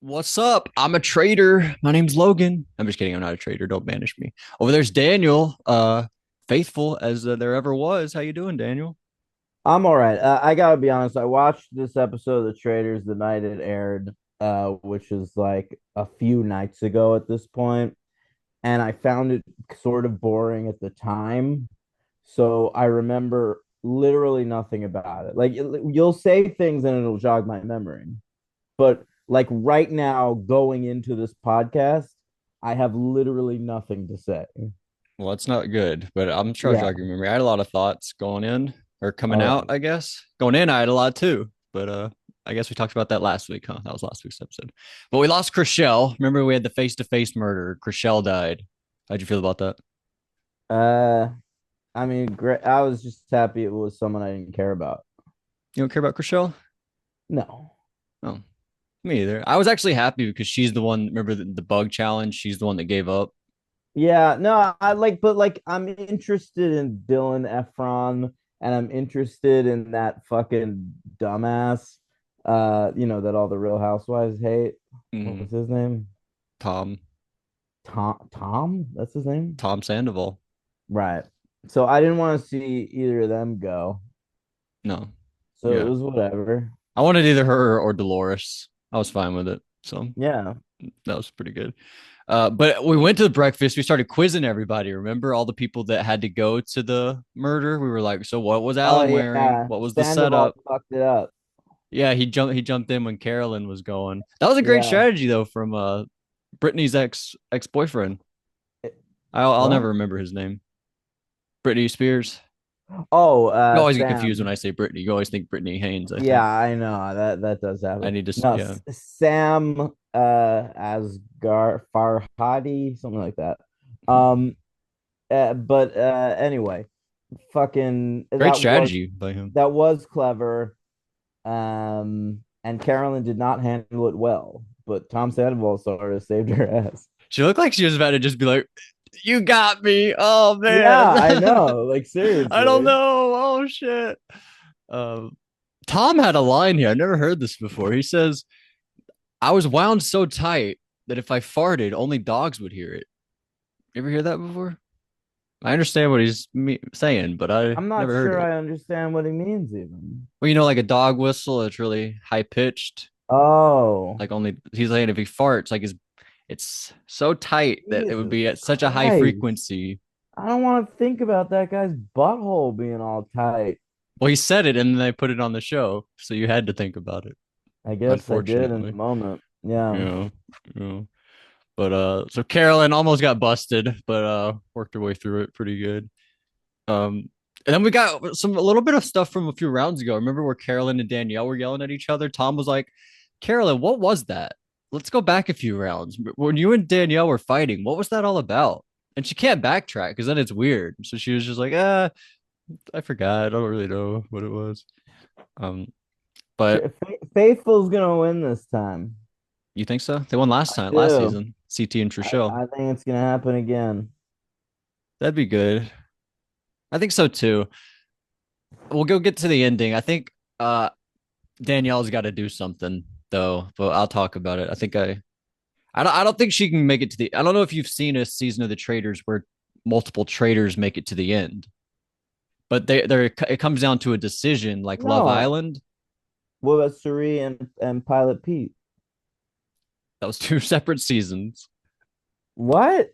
What's up? I'm a traitor. My name's Logan. I'm just kidding. I'm not a traitor. Don't banish me. Over there's Daniel. Faithful as there ever was. How you doing, Daniel? I'm all right. I gotta be honest. I watched this episode of The Traitors the night it aired, which is like a few nights ago at this point, and I found it sort of boring at the time. So I remember literally nothing about it. Like you'll say things and it'll jog my memory, but like right now, going into this podcast, I have literally nothing to say. Well, it's not good, but I'm sure I'll Yeah. jog your memory. I had a lot of thoughts going in or coming All out, right. I guess. Going in, I had a lot too. But I guess we talked about that last week, huh? That was last week's episode. But we lost Chriselle. Remember we had the face-to-face murder. Chriselle died. How'd you feel about that? Uh, I mean, great. I was just happy it was someone I didn't care about. You don't care about Chriselle? No. Oh, me either. I was actually happy because she's the one. Remember the bug challenge? She's the one that gave up. Yeah, no, I like, but like, I'm interested in Dylan Efron, and I'm interested in that fucking dumbass, that all the Real Housewives hate. What was Mhm. his name? Tom. Tom? That's his name? Tom Sandoval. Right. So I didn't want to see either of them go. No. So it Yeah. was whatever. I wanted either her or Dolores. I was fine with it. So Yeah. that was pretty good. But we went to the breakfast. We started quizzing everybody. Remember all the people that had to go to the murder? We were like, so what was Oh Alan wearing? yeah. What was the Sandoval setup? fucked it up. Yeah, he jumped in when Carolyn was going. That was a great Yeah. strategy though from Brittany's ex-boyfriend. I'll What? never remember his name. Brittany Spears. Oh, You always get confused when Sam. I say Brittany. You always think Brittany Haynes, I Yeah, think. I know that does I happen. need to No, yeah. Sam Asghar Farhadi, something like that. Um but anyway, fucking Great strategy by him. that was clever. And Carolyn did not handle it well, but Tom Sandoval sort of saved her ass. She looked like she was about to just be like, "You got me." Oh Yeah, man, I know. Like I don't seriously. know. Oh shit. Um, Tom had a line here. I never heard this before. He says, "I was wound so tight that if I farted, only dogs would hear it." You ever hear that before? I understand what he's saying, but I I'm not never heard sure it. I understand what he means even. Well, like a dog whistle. It's really high pitched. Oh, Like only he's saying if he farts, like his it's so tight that it would Jesus be at such a high Christ. frequency. I don't want to think about that guy's butthole being all tight. Well, he said it and then they put it on the show, so you had to think about it. I guess I did in the Unfortunately, moment. Yeah. yeah, yeah. But so Carolyn almost got busted, but worked her way through it pretty good. And then we got a little bit of stuff from a few rounds ago. Remember where Carolyn and Danielle were yelling at each other? Tom was like, "Carolyn, what was that? Let's go back a few rounds. When you and Danielle were fighting, what was that all about?" And she can't backtrack because then it's weird. So she was just like, I forgot. I don't really know what it was." Um, but Faithful's gonna win this time. you think so? They won last I time, last do. season. CT and I, Trishelle. I think it's gonna happen again. That'd be good. I think so too. We'll go get to the ending. I think Danielle's got to do something though, but I'll talk about it. I don't think she can make it to the I don't know if you've seen a season of the Traitors where multiple traitors make it to the end. But it comes down to a decision like Love No. Island. What about Suri and Pilot Pete? That was two separate seasons. What?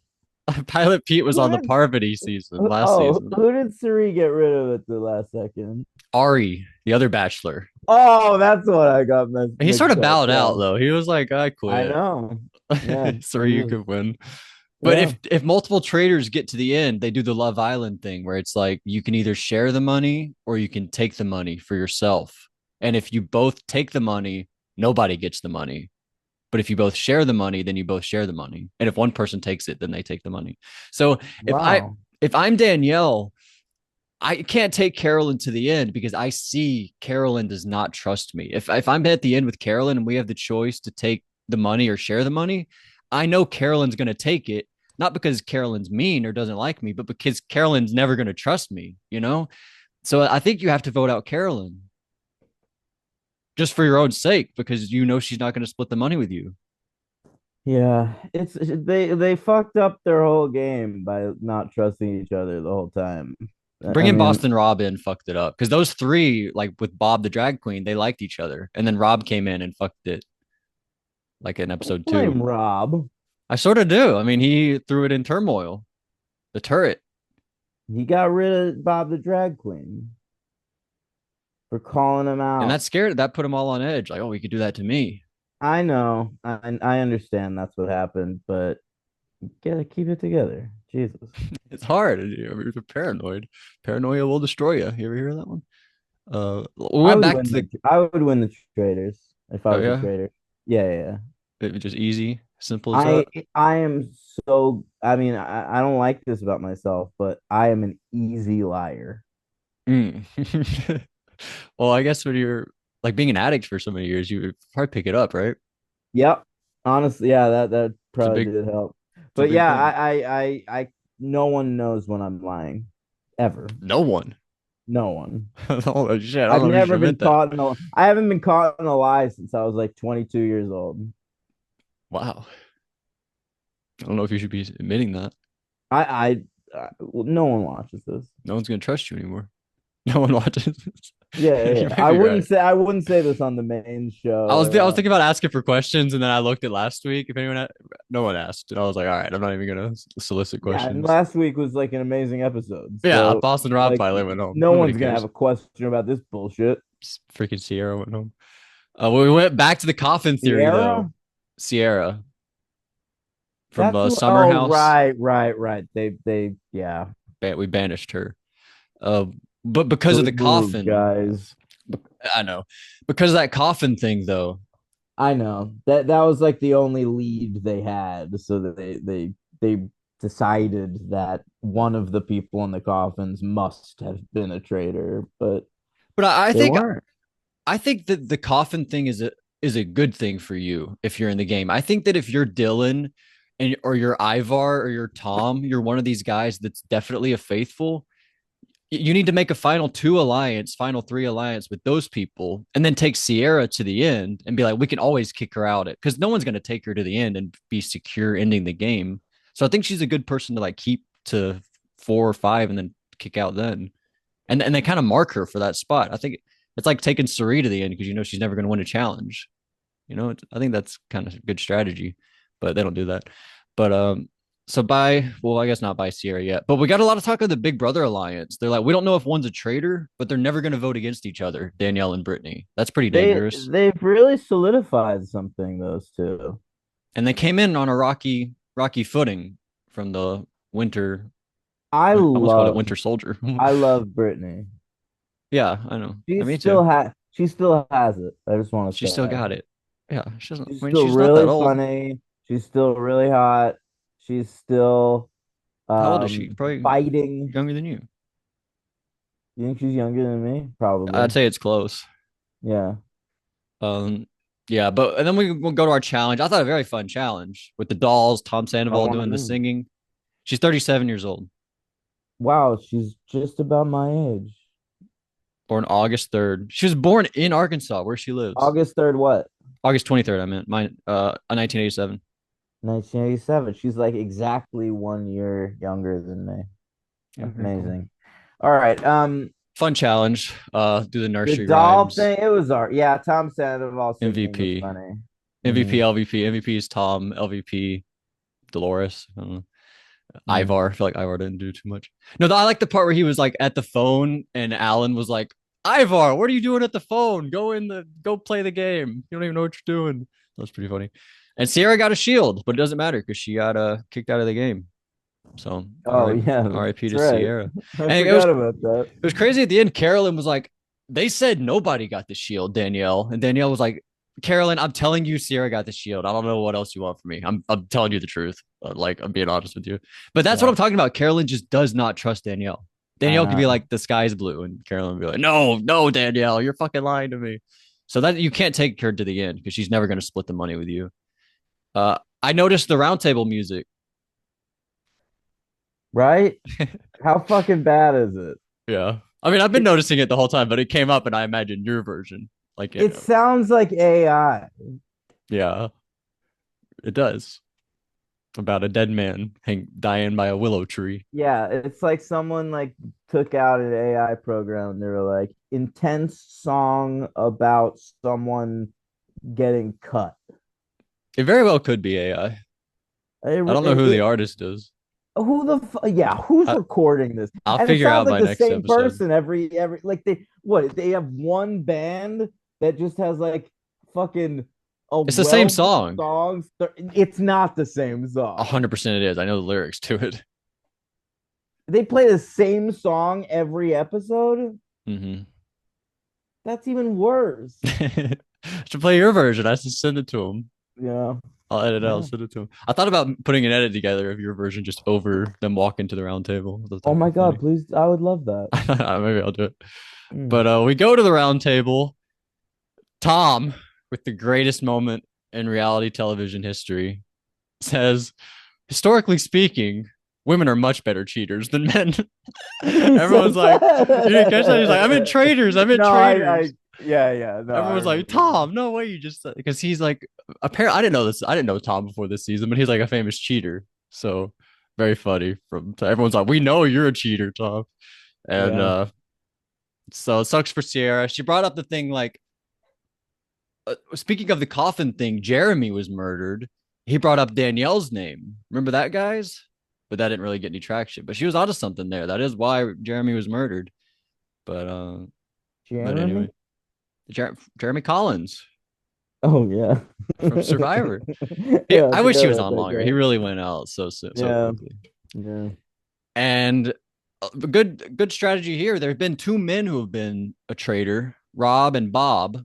Pilot Pete was Who on the did Parvati season last oh season. who did Suri get rid of at the last second? Ari, the other bachelor. Oh, that's what I got He sort mixed of up. bowed out Yeah. though. He was like, I I quit. know. Yeah. So It you was, could win. But yeah. if multiple traders get to the end, they do the Love Island thing where it's like you can either share the money or you can take the money for yourself. And if you both take the money, nobody gets the money. But if you both share the money, then you both share the money. And if one person takes it, then they take the money. So if I Wow. if I'm Danielle, I can't take Carolyn to the end because I see Carolyn does not trust me. If I'm at the end with Carolyn and we have the choice to take the money or share the money, I know Carolyn's going to take it, not because Carolyn's mean or doesn't like me, but because Carolyn's never going to trust me. So I think you have to vote out Carolyn just for your own sake because you know she's not going to split the money with you. Yeah, they fucked up their whole game by not trusting each other the whole time. I Bringing mean, Boston Rob in fucked it up because those three, like with Bob the drag queen, they liked each other, and then Rob came in and fucked it, like in don't episode two. blame Rob. I sort of do. I mean, he threw it in turmoil, the turret, He got rid of Bob the drag queen for calling him and out. that put them all on edge. Like, oh, he could do that to me. I know, I understand that's what happened, but you gotta keep it together. Jesus, It's hard. You're paranoid. Paranoia will destroy you. You ever hear that one? We I went would back win to the. I would win the traders if I Oh was a yeah, trader. Yeah, yeah, yeah. it was just easy, simple as I that. I am so I mean I don't like this about myself, but I am an easy liar. Mm. Well, I guess when you're like being an addict for so many years, you would probably pick it up, right? Yep. Honestly, yeah, that It's a probably big, did help. it's a But big yeah, thing. no one knows when I'm lying. Ever. No one. No one. Oh shit! I don't I've know if you should never been admit that. caught in a I haven't been caught in a lie since I was like 22 years old. Wow. I don't know if you should be admitting that. Well, no one watches this. No one's gonna trust you anymore. No one watches Yeah, yeah, this. You yeah. might be right. I wouldn't say this on the main show I or was thinking about asking for questions, and then I looked at last week. If anyone, no one asked, and I was like, all right, I'm not even gonna solicit yeah, and questions. last week was like an amazing episode. Yeah, So Boston Rob like finally went home. no Nobody one's gonna have cares. a question about this bullshit. Freaking Sierra went home. Well, we went back to the coffin theory though. Sierra? Sierra from That's who. Summer Oh, House. right. They, yeah. We banished her. Uh, but because of the Good move, coffin, guys. I know. Because of that coffin thing, though. I know that was like the only lead they had, so that they decided that one of the people in the coffins must have been a traitor, but But they weren't. I think that the coffin thing is a good thing for you if you're in the game. I think that if you're Dylan and or you're Ivar or you're Tom, you're one of these guys that's definitely a faithful. You need to make a final two alliance, final three alliance with those people, and then take Sierra to the end and be like, we can always kick her out because no one's going to take her to the end and be secure ending the game. So I think she's a good person to like keep to 4 or 5 and then kick out then. And they kind of mark her for that spot. I think it's like taking Suri to the end because you know she's never going to win a challenge. I think that's kind of a good strategy, but they don't do that. But so well, I guess not by Sierra yet, but we got a lot of talk of the Big Brother alliance. They're like, we don't know if one's a traitor, but they're never going to vote against each other, Danielle and Brittany. That's pretty dangerous. They've really solidified something, those two. And they came in on a rocky footing from the winter. I I almost called it love Winter Soldier. I love Brittany. Yeah, I know. I mean, too. She still has it. I just want to She still say. got it. Yeah, she doesn't. She's I mean, still she's not that really old. funny. She's still really hot. She's still How old is she? Probably fighting. younger than you. You think she's younger than me? I'd Probably. say it's close. Yeah. Um, yeah, but and then we'll go to our challenge. I thought a very fun challenge with the dolls, Tom I Sandoval want to doing the know. singing. She's 37 years old, Wow, she's just about my age. born August 3rd. She was born in Arkansas, where she lives. August 3rd, what? August 23rd, I meant. Mine 1987. 1987. She's like exactly 1 year younger than me. Yeah, very cool. Amazing. All right. Fun challenge. Do the The nursery doll rhymes. thing, it was art. Yeah, Tom Sandoval singing was MVP. funny. MVP, Hmm. LVP. MVP is Tom, LVP, Dolores. I don't know. Hmm. Ivar. I feel like Ivar didn't do too much. No, I like the part where he was like at the phone and Alan was like, Ivar, what are you doing at the phone? Go play the game. You don't even know what you're doing. That was pretty funny. And Sierra got a shield, but it doesn't matter because she got kicked out of the game. So all Oh right, yeah, RIP that's to right. Sierra. I And forgot about that. it was crazy at the end. Carolyn was like, they said nobody got the shield, Danielle. And Danielle was like, Carolyn, I'm telling you, Sierra got the shield. I don't know what else you want from me. I'm telling you the truth. Like, I'm being honest with you. But that's what Yeah, I'm talking about. Carolyn just does not trust Danielle. I Danielle could be know. like, the sky's blue. And Carolyn would be like, no, no, Danielle, you're fucking lying to me. So that you can't take her to the end because she's never going to split the money with you. I noticed the roundtable music. Right? How fucking bad is it? Yeah. I mean, I've been It noticing it the whole time, but it came up and I imagined your version. Like, it sounds like AI. yeah. It does. About a dead man dying by a willow tree. Yeah, it's like someone like took out an AI program and they were like intense song about someone getting cut. It very well could be AI. I don't know who the It artist is. who the yeah, who's I, recording this? I'll And it figure sounds out like by the next same episode. person every like they have one band that just has like fucking a It's the same wealth of song. songs. It's not the same song. 100% it is. I know the lyrics to it. They play the same song every episode. Hmm. That's even worse. Should play your version. I should send it to him. Yeah. I'll edit it out, Yeah. send it to him. I thought about putting an edit together of your version just over them walking to the round table. I thought Oh that'd my be God, funny. please. I would love that. Maybe I'll do it. Mm. But we go to the round table. Tom, with the greatest moment in reality television history, says, historically speaking, women are much better cheaters than men. He Everyone's says like, you didn't catch that? He's like, I'm in that. traitors. I'm in No, traitors. yeah. No, I Everyone's like, remember that. Tom, no way you just because he's like apparently I didn't know this. I didn't know Tom before this season, but he's like a famous cheater. So very funny from everyone's like, we know you're a cheater, Tom. And Yeah. so it sucks for Sierra. She brought up the thing like speaking of the coffin thing, Jeremy was murdered. He brought up Danielle's name. Remember that, guys? But that didn't really get any traction. But she was onto something there. That is why Jeremy was murdered. But Jeremy? anyway, Jeremy Collins Oh yeah. from Survivor. Yeah, I I wish forgot he was about on that longer. He guy. really went out so Yeah. quickly. Yeah. And good strategy here. There have been two men who have been a traitor, Rob and Bob,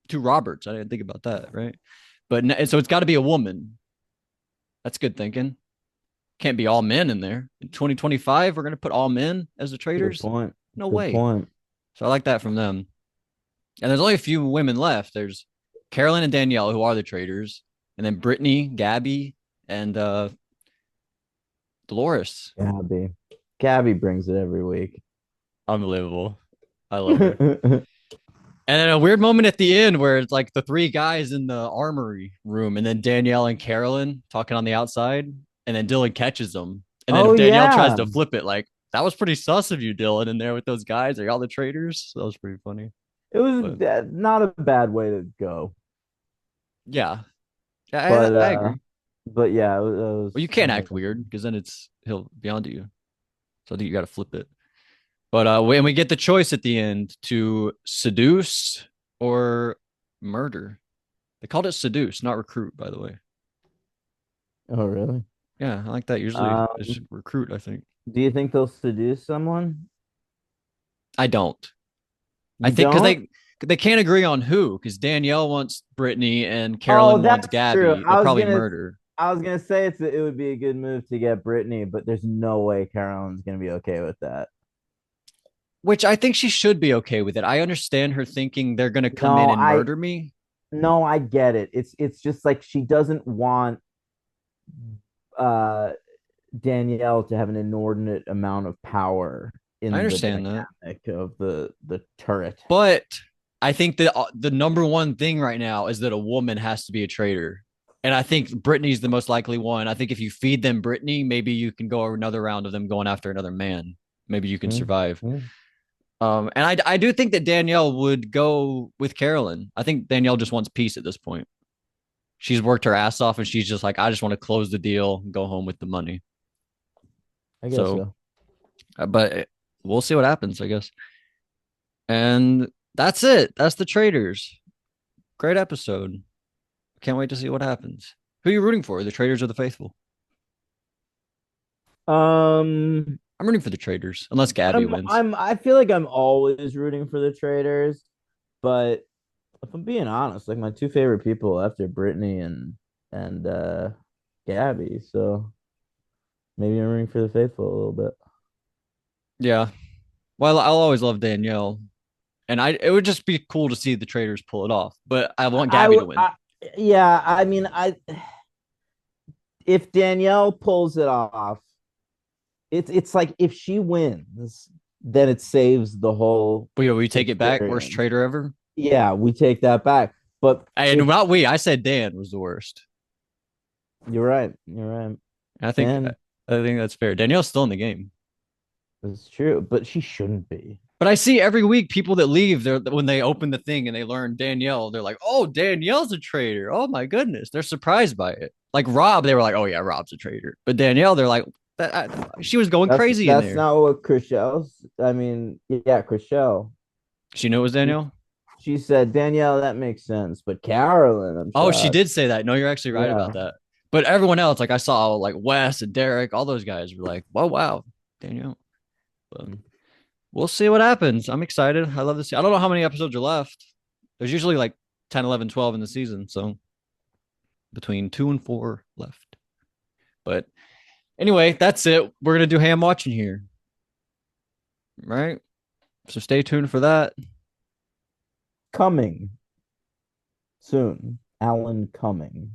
two Roberts. I didn't think about that, right? But so it's got to be a woman. That's good thinking. Can't be all men in there. In 2025, we're gonna put all men as the Good traitors. point. No Good way. point. So I like that from them. And there's only a few women left. There's Carolyn and Danielle who are the traitors, and then Brittany, Gabby, and Dolores. Gabby. Gabby brings it every week. Unbelievable. I love her. And then a weird moment at the end where it's like the three guys in the armory room, and then Danielle and Carolyn talking on the outside, and then Dylan catches them. And then Oh Danielle tries yeah. to flip it, like, that was pretty sus of you, Dylan, in there with those guys. Are y'all the traitors? So that was pretty funny. It was But not a bad way to go. yeah, yeah, But I agree. yeah, Well, you it can't was act weird because then he'll be onto you. So I think you got to flip it. But when we get the choice at the end to seduce or murder, they called it seduce, not recruit, by the way. Oh really? Yeah, I like that. Usually it's Um, recruit, I think. do you think they'll seduce someone? I don't. I You think because don't? they can't agree on who, because Danielle wants Brittany and Oh, Carolyn wants that's true. Gabby. They'll probably murder. I was gonna say it would be a good move to get Brittany, but there's no way Carolyn's gonna be okay with that. Which I think she should be okay with it. I understand her thinking they're gonna come in No, and murder me. I get it. It's just like she doesn't want uh Danielle to have an inordinate amount of power I in the understand that. dynamic of the turret. But I think that the number one thing right now is that a woman has to be a traitor. And I think Brittany's the most likely one. I think if you feed them Brittany, maybe you can go another round of them going after another man. Maybe you can Mm, survive. mm. And I do think that Danielle would go with Carolyn. I think Danielle just wants peace at this point. She's worked her ass off and she's just like, I just want to close the deal and go home with the money. I guess So, so. but we'll see what happens, I guess. And that's it. That's the Traitors. Great episode. Can't wait to see what happens. Who are you rooting for? The Traitors or the Faithful? Um, I'm rooting for the Traitors, unless Gabby wins. I feel like I'm always rooting for the traders, but if I'm being honest, like my two favorite people after Brittany and Gabby, so maybe I'm rooting for the faithful a little bit. Yeah. Well, I'll always love Danielle, and it would just be cool to see the Traitors pull it off. But I want I Gabby to would, win. yeah, I mean, I if Danielle pulls it off, it's like if she wins, then it saves the whole But we take it back. Worst experience. traitor ever. Yeah, we take that back. But And if not we. I said Dan was the worst. You're right. You're right. I think And I think that's fair. Danielle's still in the game. it's true, but she shouldn't be. But I see every week people that leave there when they open the thing and they learn Danielle, they're like, "Oh, Danielle's a traitor." Oh my goodness, they're surprised by it. Like Rob, they were like, "Oh yeah, Rob's a traitor," but Danielle, they're like, She was going That's crazy in that's there." not what Chriselle's. I mean, yeah, Chriselle. She knew it was She Danielle. she said, Danielle, that makes sense. But Carolyn, I'm Oh, she shocked. did say that. No, you're actually right about Yeah. that. But everyone else, like I saw, like Wes and Derek, all those guys were like, "Whoa, wow, Danielle." But we'll see what happens. I'm excited. I love to see. I don't know how many episodes are left. There's usually like 10, 11, 12 in the season, so between 2 and 4 left. But anyway, that's it. We're gonna do ham watching here, right? So stay tuned for that. Coming soon. Alan Cumming.